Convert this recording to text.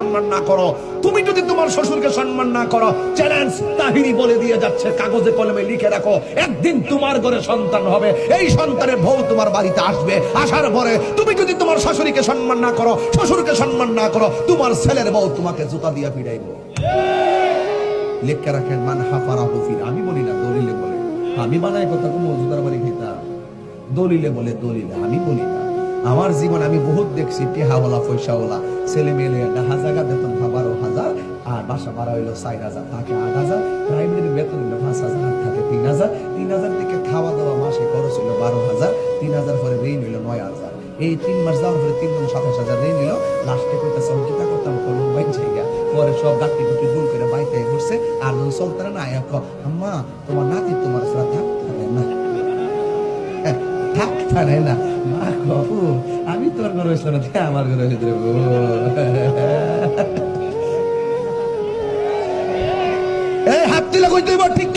সম্মান না করো, তুমি যদি তোমার শ্বশুরকে সম্মান না করো, চ্যালেঞ্জ তাহিরি বলে দিয়ে যাচ্ছে, কাগজে কলমে লিখে রাখো, একদিন তোমার ঘরে সন্তান হবে, এই সন্তানের বউ তোমার বাড়িতে আসবে, আসার পরে তুমি যদি তোমার শাশুড়িকে সম্মান না করো, শ্বশুরকে সম্মান না করো, তোমার ছেলের বউ তোমাকে জুতা দিয়ে পিটাইব। লেখা রাখেন মান হাফারা হুফির। আমি বলি না, দলিলে বলে। আমি বানাই কথা কোনো মজুদার বাড়ি খেতাম, দলিলে বলে, দলিলে, আমি বলি না। আমার জীবন আমি বহুত দেখছি, টেহাওয়ালা পয়সাওয়ালা ছেলে মেয়ে দেখা জায়গা বেতন 12,000, আর বাসা ভাড়া হইলো 4,000, থাকে 8,000, প্রাইমারি বেতন হইলো 5,000, থাকে 3,000, 3,000 থেকে খাওয়া দাওয়া মাসে খরচ হইলো 12,000, 3,000 পরে ঋণ হইলো 9,000। এই 3 মাস যাওয়ার পরে 3 গুণ 27,000 ঋণ হইলো। লাস্টে কইতাছে চিন্তা করতাম করবো বাইছে গা, পরে সব গাঁটি গুটি দূর করে বাইতে ঘুরছে। আর যখন চলতে না আয়া আম্মা তোমার নাতি তোমার সাথে থাকতে না, থাকতে না। মা কবু আমি তোর ঘরে হয়েছিল না, আমার ঘরে হয়েছে। এই হাত দিলে কইতে ঠিক